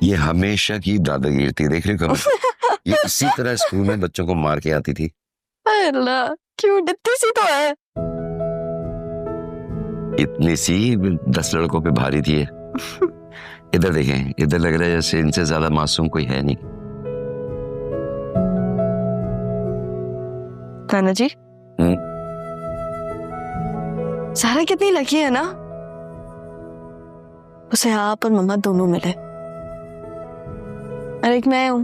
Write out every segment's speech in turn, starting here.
ये हमेशा की दादागिरी थी, देख रहे हो कमल? ये इसी तरह स्कूल में बच्चों को मार के आती थी। अल्लाह, क्यूट इतनी सी तो है। इतनी सी 10 लड़कों पे भारी थी। इधर देखें, इधर लग रहा है जैसे इनसे ज्यादा मासूम कोई है नहीं। नाना जी, सारा कितनी लकी है ना, उसे आप और मम्मा दोनों मिले। और एक मैं हूं,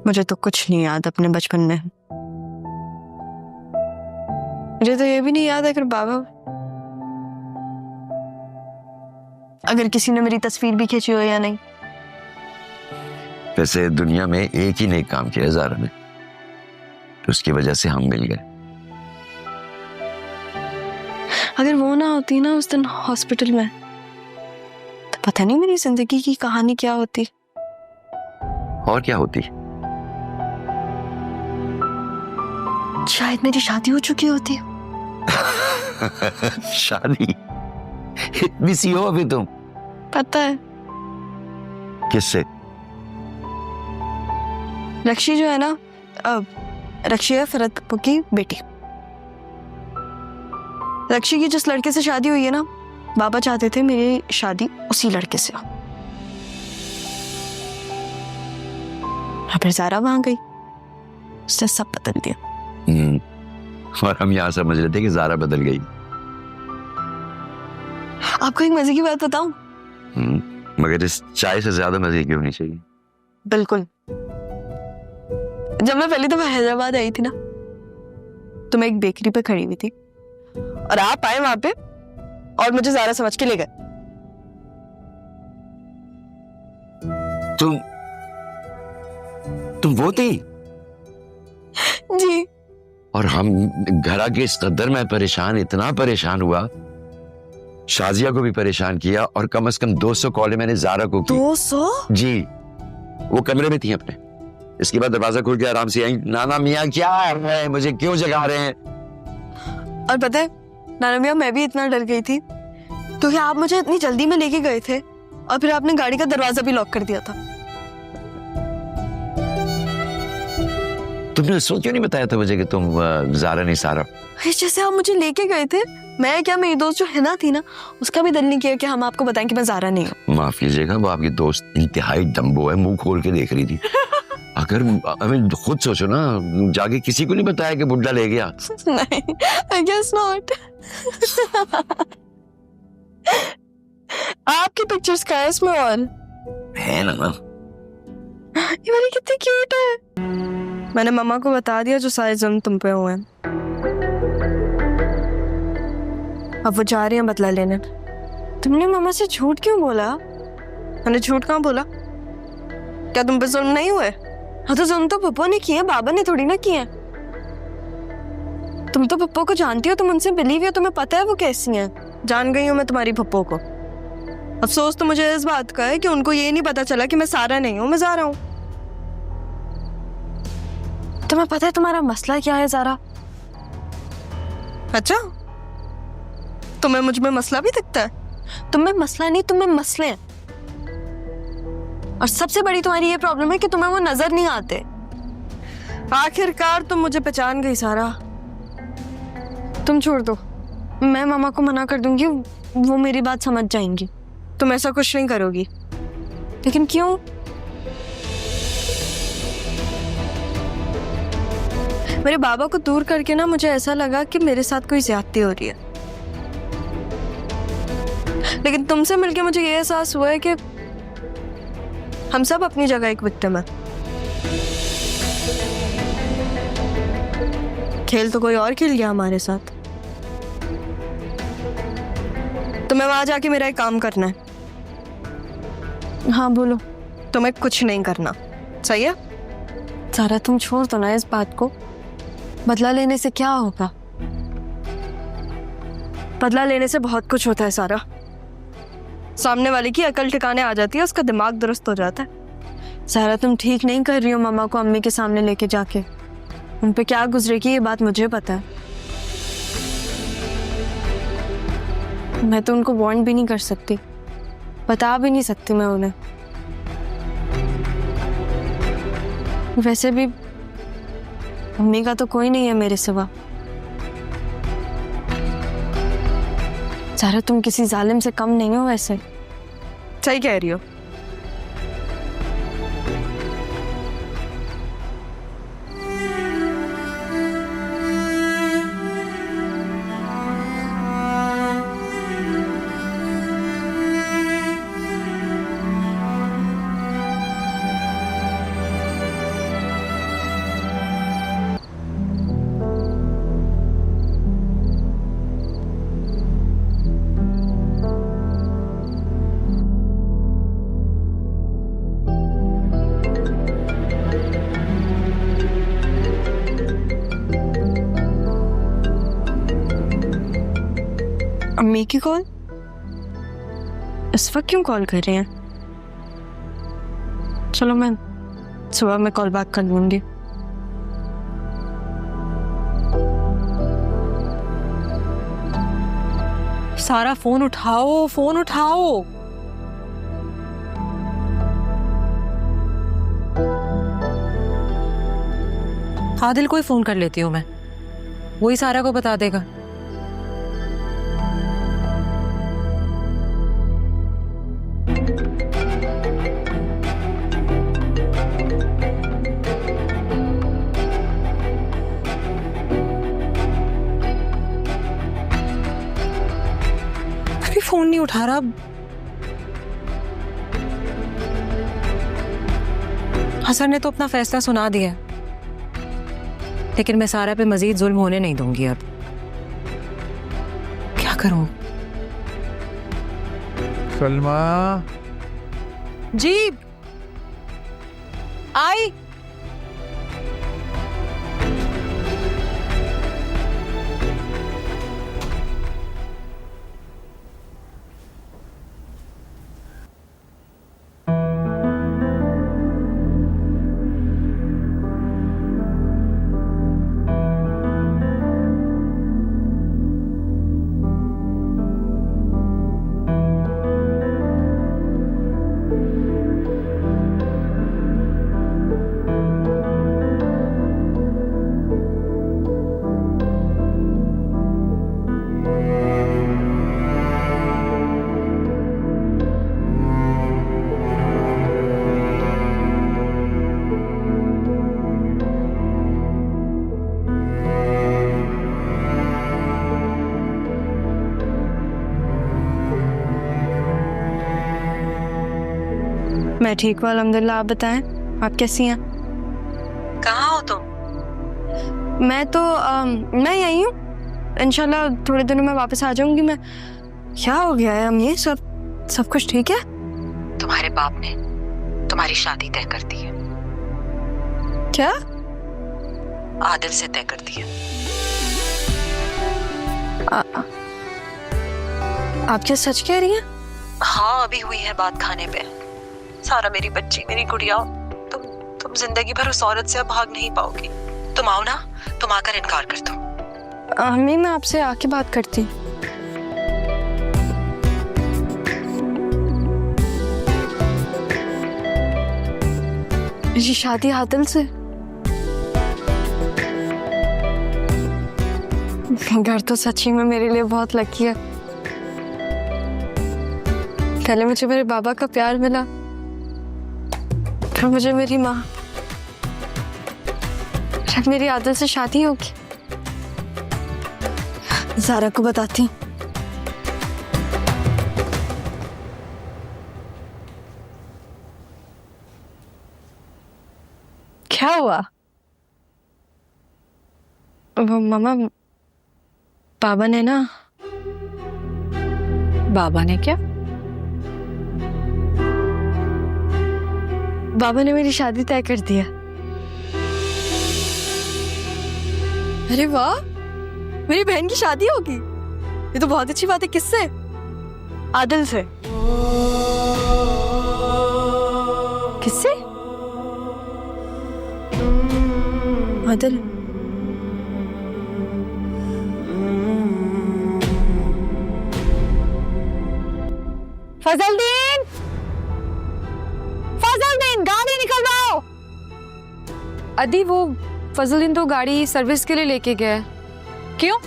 मुझे तो कुछ नहीं याद अपने बचपन में। मुझे तो ये भी नहीं याद है अगर बाबा, अगर किसी ने मेरी तस्वीर भी खींची हो या नहीं। वैसे दुनिया में एक ही नेक काम किया ज़ारा ने, तो उसकी वजह से हम मिल गए। अगर वो ना होती ना उस दिन हॉस्पिटल में, तो पता नहीं मेरी जिंदगी की कहानी क्या होती। और क्या होती? शायद मेरी शादी हो चुकी होती। शादी? इतनी सी हो अभी तुम? पता है। किससे? रक्षी जो है ना, रक्षी है फरहत पप्पू की बेटी। रक्षी की जिस लड़के से शादी हुई है ना, बाबा चाहते थे मेरी शादी उसी लड़के से हो। फिर ज़ारा वहां गई, उसने सब बदल दिया। और हम यहाँ समझ रहे थे कि ज़ारा बदल गई। आपको एक मजे की बात बताऊं? मगर इस चाय से ज्यादा मजे की होनी चाहिए। बिल्कुल। जब मैं पहली दफा हैदराबाद आई थी ना, तो मैं एक बेकरी पे खड़ी हुई थी और आप आए वहां पे और मुझे ज़ारा समझ के ले गए। तुम वो थी? जी। और हम घर आके इस कदर मैं परेशान, इतना परेशान हुआ, शाजिया को भी परेशान किया और कम से कम 200 कॉल मैंने ज़ारा को की। 200? जी, वो कमरे में थी अपने। इसके बाद दरवाजा खुल के आराम से आई, नाना मियाँ क्या है, मुझे क्यों जगा रहे हैं? और पता है नाना मियाँ, मैं भी इतना डर गई थी क्योंकि आप मुझे इतनी जल्दी में लेके गए थे और फिर आपने गाड़ी का दरवाजा भी लॉक कर दिया था। तुमने उसको क्यों नहीं बताया था मुझे कि तुम ज़ारा नहीं सारा? जैसे आप मुझे लेके गए थे, मैं क्या, मेरी दोस्त जो हिना थी ना, उसका भी दिल नहीं किया कि हम आपको बताएं कि मैं ज़ारा नहीं हूँ। माफ कीजिएगा, वो आपकी दोस्त इंतहाई डम्बो है, मुंह खोल के देख रही थी। अगर हमें खुद सोचो ना, जाके किसी को नहीं बताया कि बुड्ढा ले गया। नहीं, I guess not। आपकी पिक्चर्स का है इसमें और है ना? ये वाली कितनी क्यूट है। मैंने मम्मा को बता दिया जो सारे जुल्म तुम पे हुए हैं। अब वो जा रही हैं बदला लेने। तुमने मम्मा से झूठ क्यों बोला? मैंने झूठ कहाँ बोला? क्या तुम पे जुल्म नहीं हुए? हाँ तो जुल्म तो पप्पू ने किए, बाबा ने थोड़ी ना किए। तुम तो पप्पू को जानती हो, तुम उनसे बिलीव हो, तुम्हें पता है वो कैसी हैं। जान गई हूँ मैं तुम्हारी पप्पू को। अफसोस तो मुझे इस बात का है कि उनको ये नहीं पता चला कि मैं सारा नहीं हूँ, मैं ज़ारा हूँ। तुम्हें पता है तुम्हारा मसला क्या है ज़ारा? अच्छा, तुम्हें मुझ में मसला भी दिखता है? तुम्हें मसला नहीं, तुम्हें मसले हैं। और सबसे बड़ी तुम्हारी ये प्रॉब्लम है कि तुम्हें वो नजर नहीं आते। आखिरकार तुम मुझे पहचान गई ज़ारा। तुम छोड़ दो, मैं मामा को मना कर दूंगी, वो मेरी बात समझ जाएंगी। तुम ऐसा कुछ नहीं करोगी। लेकिन क्यों? मेरे बाबा को दूर करके ना मुझे ऐसा लगा कि मेरे साथ कोई ज्यादती हो रही है। लेकिन तुमसे मिलके मुझे ये एहसास हुआ है कि हम सब अपनी जगह एक विक्टिम है। खेल तो कोई और खेल गया हमारे साथ। तुम्हें वहां जाके मेरा एक काम करना है। हाँ बोलो। तुम्हें कुछ नहीं करना, सही है? ज़ारा तुम छोड़ दो ना इस बात को। बदला लेने से क्या होगा? बदला लेने से बहुत कुछ होता है ज़ारा। सामने वाले की अकल ठिकाने आ जाती है, उसका दिमाग दुरुस्त हो जाता है। ज़ारा तुम ठीक नहीं कर रही हो मम्मा को अम्मी के सामने लेके जाके। उन पे क्या गुजरेगी ये बात मुझे पता है। मैं तो उनको वार्न भी नहीं कर सकती। बता भी नहीं सकती मैं उन्हें। वैसे भी मम्मी का तो कोई नहीं है मेरे सिवा। ज़ारा तुम किसी जालिम से कम नहीं हो वैसे। सही कह रही हो। अम्मी की कॉल? इस वक्त क्यों कॉल कर रहे हैं? चलो मैं सुबह में कॉल बैक कर लूंगी। सारा फोन उठाओ, फोन उठाओ। आदिल को ही फोन कर लेती हूँ मैं, वही सारा को बता देगा। अभी फोन नहीं उठा रहा। हसन ने तो अपना फैसला सुना दिया, लेकिन मैं सारा पे मजीद जुल्म होने नहीं दूंगी। अब क्या करूं? सलमा जी आई। मैं ठीक हूँ अल्हम्दुलिल्लाह। आप बताएं, आप कैसी हैं? कहाँ हो तुम? मैं यहीं हूँ। इंशाल्लाह थोड़े दिनों में वापस आ जाऊंगी मैं। क्या हो गया है अम्मी? सब कुछ ठीक है? तुम्हारे बाप ने तुम्हारी शादी तय कर दी है। क्या? आदिल से तय कर दी है। आप क्या सच कह रही हैं? हाँ, अभी हुई है बात खाने पे। सारा मेरी बच्ची, मेरी गुड़िया, तुम जिंदगी भर उस औरत से अब भाग नहीं पाओगी। तुम आओ ना, तुम आकर इनकार कर दो। अम्मी मैं आपसे आके बात करती। मेरी शादी आदिल से? घर तो सच्ची में मेरे लिए बहुत लकी है। पहले मुझे मेरे बाबा का प्यार मिला, फिर मुझे मेरी माँ, शायद मेरी आदिल से शादी होगी। ज़ारा को बताती हूँ। क्या हुआ? वो मामा, बाबा ने ना। बाबा ने क्या? बाबा ने मेरी शादी तय कर दिया। अरे वाह, मेरी बहन की शादी होगी। ये तो बहुत अच्छी बात है। किससे? आदिल से। किससे? आदिल। फजलदीन, अदी वो फजलुद्दीन तो गाड़ी सर्विस के लिए लेके गया है। क्यों?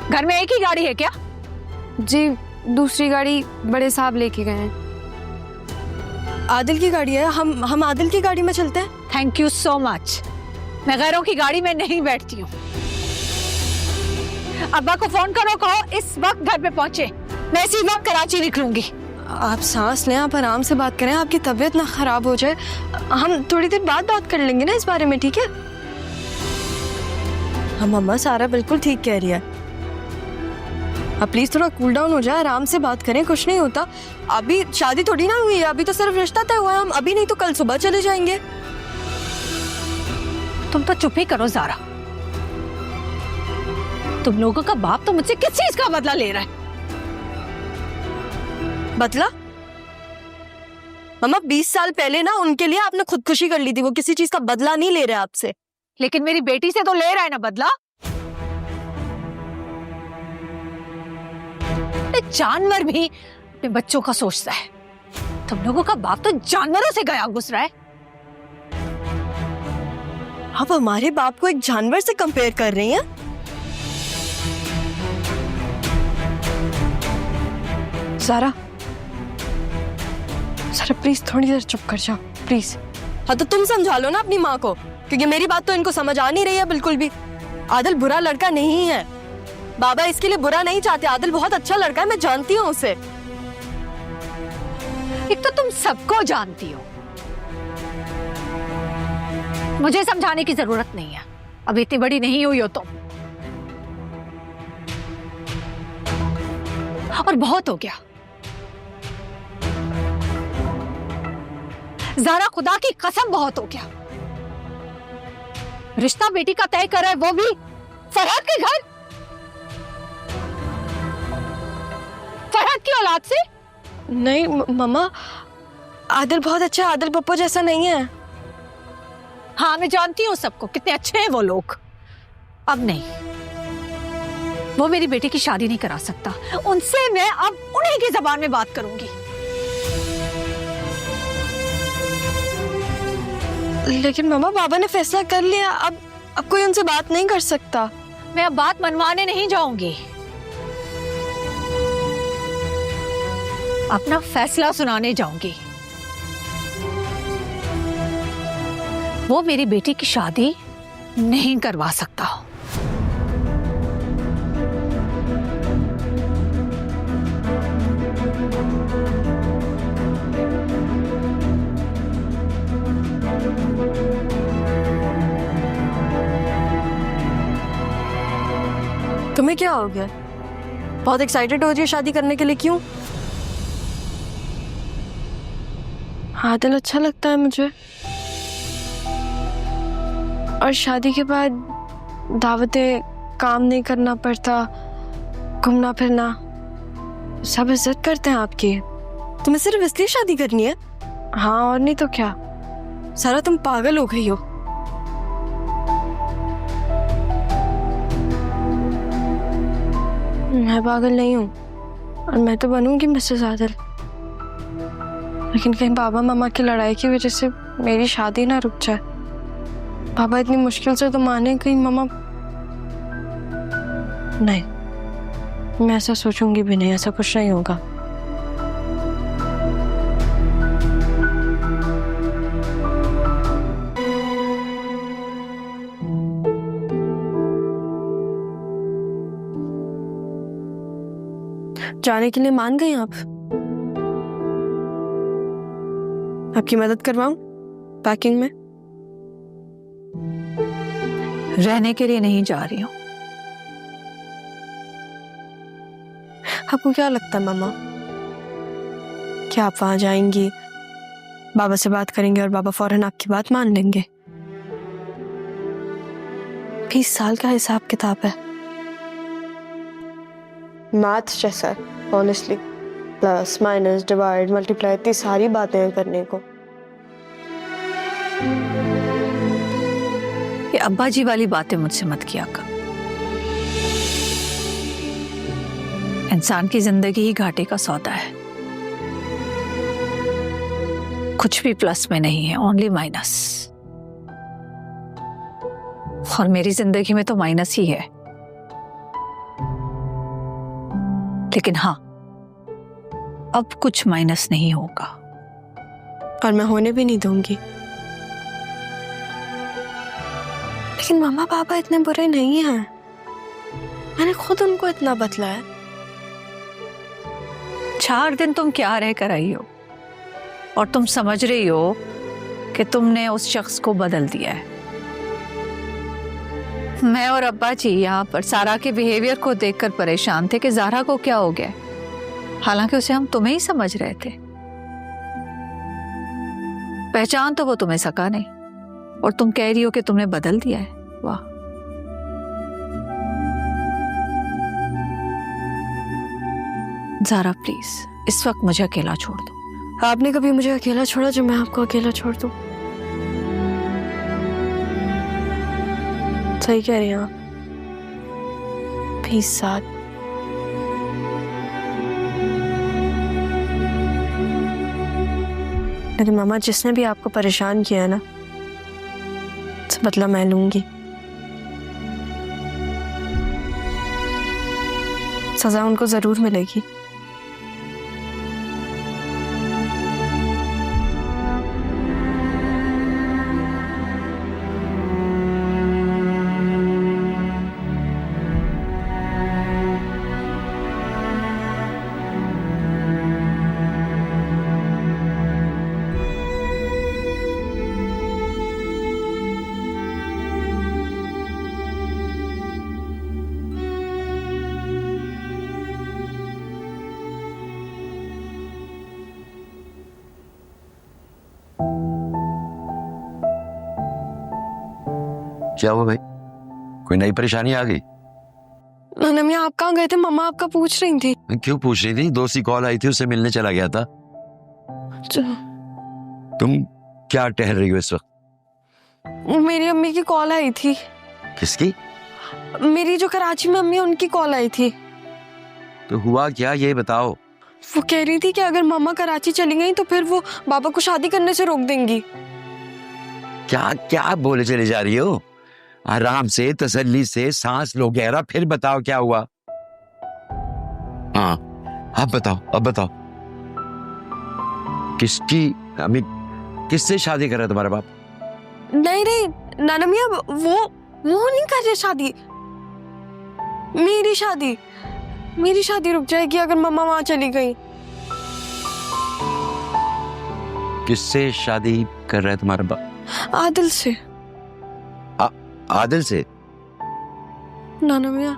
घर में एक ही गाड़ी है क्या? जी, दूसरी गाड़ी बड़े साहब लेके गए हैं। आदिल की गाड़ी है, हम आदिल की गाड़ी में चलते हैं। Thank you so much. मैं गैरों की गाड़ी में नहीं बैठती हूँ। अब्बा को फोन करो, कहो इस वक्त घर पे पहुंचे। मैं इसी वक्त कराची निकलूंगी। आप सांस लें, आप आराम से बात करें, आपकी तबीयत ना खराब हो जाए। हम थोड़ी देर बाद बात कर लेंगे ना इस बारे में, ठीक है? हाँ मम्मा, सारा बिल्कुल ठीक कह रही है। आप प्लीज थोड़ा कूल डाउन हो जाए, आराम से बात करें, कुछ नहीं होता। अभी शादी थोड़ी ना हुई है, अभी तो सिर्फ रिश्ता तय हुआ है। हम अभी नहीं तो कल सुबह चले जाएंगे। तुम तो चुप ही करो ज़ारा। तुम लोगों का बाप तो मुझसे किस चीज का बदला ले रहा है? बदला? मम्मा 20 साल पहले ना उनके लिए आपने खुदकुशी कर ली थी, वो किसी चीज का बदला नहीं ले रहे आपसे। लेकिन मेरी बेटी से तो ले रहा है ना बदला। जानवर भी अपने बच्चों का सोचता है। तुम लोगों का बाप तो जानवरों से गया गुजरा है। आप हमारे बाप को एक जानवर से कंपेयर कर रही हैं? ज़ारा प्लीज थोड़ी देर चुप कर जाओ प्लीज। हाँ तो तुम समझा लो ना अपनी माँ को, क्योंकि मेरी बात तो इनको समझ आ नहीं रही है बिल्कुल भी। आदिल बुरा लड़का नहीं है, बाबा इसके लिए बुरा नहीं चाहते। आदिल बहुत अच्छा लड़का है, मैं जानती हूँ उसे। एक तो तुम सबको जानती हो, मुझे समझाने की जरूरत नहीं है। अब इतनी बड़ी नहीं हुई हो तुम। और बहुत हो गया ज़ारा, खुदा की कसम बहुत हो गया। रिश्ता बेटी का तय कर है, वो भी फरहद के घर, फरहद की औलाद से। नहीं मम्मा, आदिल बहुत अच्छा है, आदिल पप्पू जैसा नहीं है। हाँ मैं जानती हूँ सबको, कितने अच्छे हैं वो लोग। अब नहीं, वो मेरी बेटी की शादी नहीं करा सकता। उनसे मैं अब उन्हीं की जबान में बात करूंगी। लेकिन मम्मा बाबा ने फैसला कर लिया, अब कोई उनसे बात नहीं कर सकता। मैं अब बात मनवाने नहीं जाऊंगी, अपना फैसला सुनाने जाऊंगी। वो मेरी बेटी की शादी नहीं करवा सकता। तुम्हें क्या हो गया? बहुत एक्साइटेड हो रही है शादी करने के लिए, क्यों? आदिल अच्छा लगता है मुझे, और शादी के बाद दावतें, काम नहीं करना पड़ता, घूमना फिरना, सब इज्जत करते हैं आपकी। तुम्हें सिर्फ इसलिए शादी करनी है? हाँ और नहीं तो क्या। सारा तुम पागल हो गई हो। मैं पागल नहीं हूँ, और मैं तो बनूंगी मिसेस आदिल, लेकिन कहीं बाबा मामा की लड़ाई की वजह से मेरी शादी ना रुक जाए। बाबा इतनी मुश्किल से तो माने, कहीं मामा। नहीं, मैं ऐसा सोचूंगी भी नहीं, ऐसा कुछ नहीं होगा। जाने के लिए मान गई आप? आपकी मदद करवाऊं पैकिंग में? रहने के लिए नहीं जा रही हूँ। आपको क्या लगता है मामा, क्या आप वहां जाएंगी, बाबा से बात करेंगे और बाबा फौरन आपकी बात मान लेंगे? 20 साल का हिसाब किताब है, मैथ्स जैसा है honestly. Plus minus divide multiply, इतनी सारी बातें हैं करने को। ये अब्बा जी वाली बातें मुझसे मत किया कर। इंसान की जिंदगी ही घाटे का सौदा है, कुछ भी प्लस में नहीं है, ओनली माइनस। और मेरी जिंदगी में तो माइनस ही है। लेकिन हाँ, अब कुछ माइनस नहीं होगा। और मैं होने भी नहीं दूंगी। लेकिन मम्मा पापा इतने बुरे नहीं हैं। मैंने खुद उनको इतना बतलाया। 4 दिन तुम क्या रह कर आई हो और तुम समझ रही हो कि तुमने उस शख्स को बदल दिया है। मैं और अब्बा जी यहाँ पर सारा के बिहेवियर को देखकर परेशान थे कि ज़ारा को क्या हो गया, हालांकि उसे हम तुम्हें ही समझ रहे थे। पहचान तो वो तुम्हें सका नहीं और तुम कह रही हो कि तुमने बदल दिया है। वाह। ज़ारा प्लीज इस वक्त मुझे अकेला छोड़ दो। आपने कभी मुझे अकेला छोड़ा जो मैं आपको अकेला छोड़ दूं? सही कह रही हैं आप। प्लीज साथ। लेकिन मामा, जिसने भी आपको परेशान किया है ना, उससे बदला मैं लूंगी। सजा उनको जरूर मिलेगी। क्या हुआ भाई, कोई नई परेशानी आ गई? नमिया, आप कहाँ गए थे? मम्मा आपका पूछ रही थी। क्यों पूछ रही थी? दोस्त की कॉल आई थी, उससे मिलने चला गया था। तुम क्या टहल रही हो इस वक्त? मेरी अम्मी की कॉल आई थी। किसकी? मेरी जो कराची में अम्मी है, उनकी कॉल आई थी। तो हुआ क्या, ये बताओ। वो कह रही थी कि अगर मम्मा कराची चली गई तो फिर वो बाबा को शादी करने से रोक देंगी। क्या क्या बोले चले जा रही हो? आराम से, तसल्ली से सांस लो गहरा, फिर बताओ क्या हुआ। हाँ, अब बताओ, अब बताओ। किसकी अम्मी, किससे शादी कर रहा है तुम्हारा बाप? नहीं नहीं नाना मियाँ, वो नहीं कर रहे शादी। मेरी शादी रुक जाएगी अगर मम्मा वहां चली गई। किससे शादी कर रहा है तुम्हारा बाप? आदिल से। आदिल से? नाना मियाँ,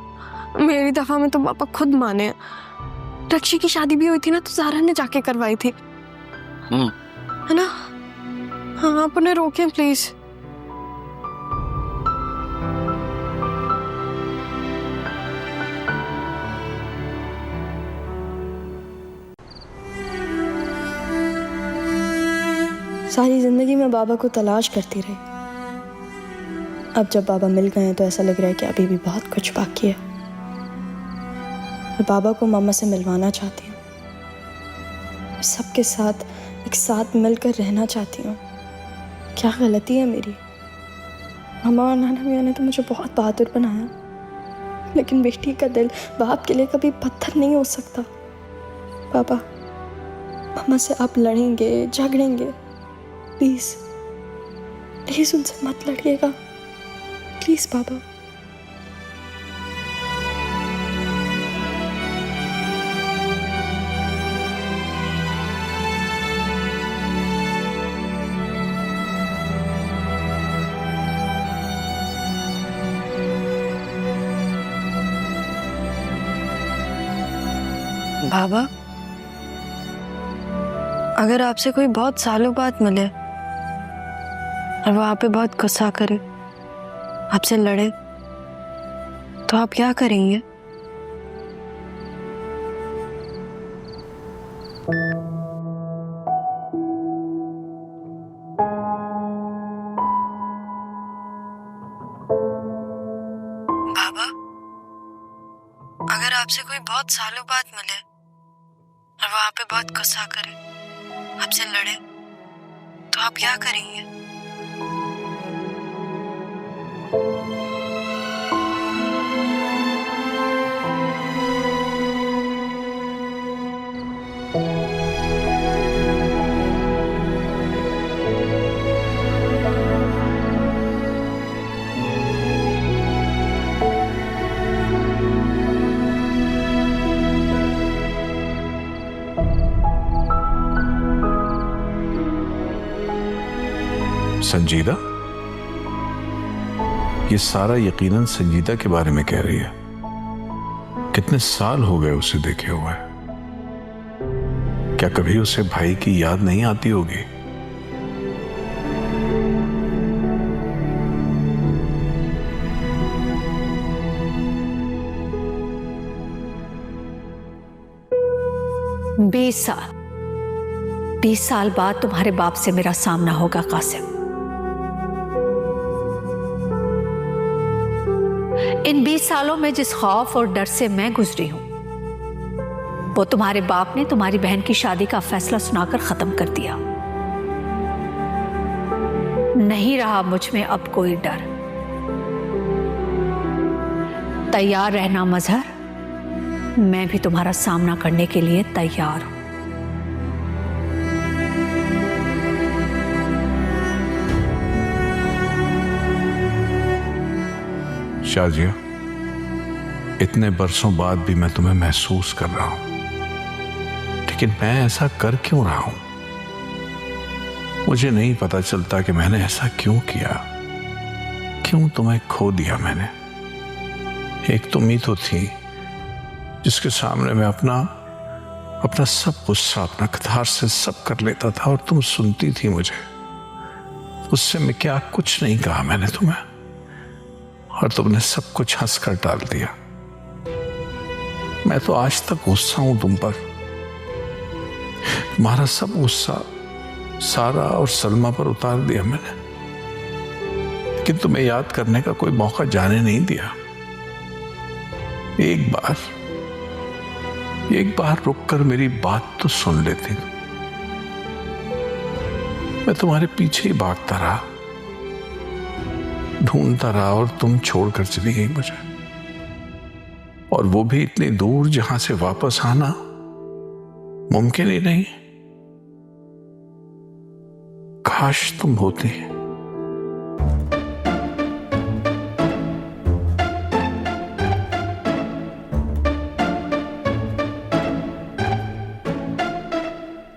मेरी दफा में तो पापा खुद माने। रक्षी की शादी भी हुई थी ना, तो ज़ारा ने जाके करवाई थी, है ना? हाँ, आप उन्हें रोकें प्लीज। सारी जिंदगी में बाबा को तलाश करती रही। अब जब बाबा मिल गए हैं तो ऐसा लग रहा है कि अभी भी बहुत कुछ बाकी है। मैं बाबा को मामा से मिलवाना चाहती हूँ। सबके साथ एक साथ मिलकर रहना चाहती हूँ। क्या गलती है मेरी? मामा और नाना मियाँ ने तो मुझे बहुत बहादुर बनाया, लेकिन बेटी का दिल बाप के लिए कभी पत्थर नहीं हो सकता। पापा, मामा से आप लड़ेंगे, झगड़ेंगे, प्लीज प्लीज उनसे मत लड़िएगा, प्लीज पापा। बाबा, अगर आपसे कोई बहुत सालों बाद मिले और वो आप पे बहुत गुस्सा करे, आपसे लड़े, तो आप क्या करेंगे? बाबा, अगर आपसे कोई बहुत सालों बाद मिले और वो आप पे बहुत गुस्सा करे, आपसे लड़े, तो आप क्या करेंगे? संजीदा? ये सारा यकीनन संजीदा के बारे में कह रही है। कितने साल हो गए उसे देखे हुए। क्या कभी उसे भाई की याद नहीं आती होगी? बीस साल बाद तुम्हारे बाप से मेरा सामना होगा कासिम। इन 20 सालों में जिस खौफ और डर से मैं गुजरी हूं, वो तुम्हारे बाप ने तुम्हारी बहन की शादी का फैसला सुनाकर खत्म कर दिया। नहीं रहा मुझ में अब कोई डर। तैयार रहना मजहर, मैं भी तुम्हारा सामना करने के लिए तैयार हूं। शाजिया, इतने बरसों बाद भी मैं तुम्हें महसूस कर रहा हूं, लेकिन मैं ऐसा कर क्यों रहा हूं? मुझे नहीं पता चलता कि मैंने ऐसा क्यों किया, क्यों तुम्हें खो दिया मैंने। एक तुम ही तो थी जिसके सामने मैं अपना सब गुस्सा, अपना कथारसिस सब कर लेता था और तुम सुनती थी मुझे। उससे मैं क्या कुछ नहीं कहा मैंने तुम्हें, और तुमने सब कुछ हंस कर टाल दिया। मैं तो आज तक गुस्सा हूं तुम पर। तुम्हारा सब गुस्सा सारा और सलमा पर उतार दिया मैंने, लेकिन तुम्हें याद करने का कोई मौका जाने नहीं दिया। एक बार रुककर मेरी बात तो सुन लेती। मैं तुम्हारे पीछे ही भागता रहा, ढूंढता रहा, और तुम छोड़कर चली गई मुझे, और वो भी इतनी दूर जहां से वापस आना मुमकिन ही नहीं। काश तुम होती।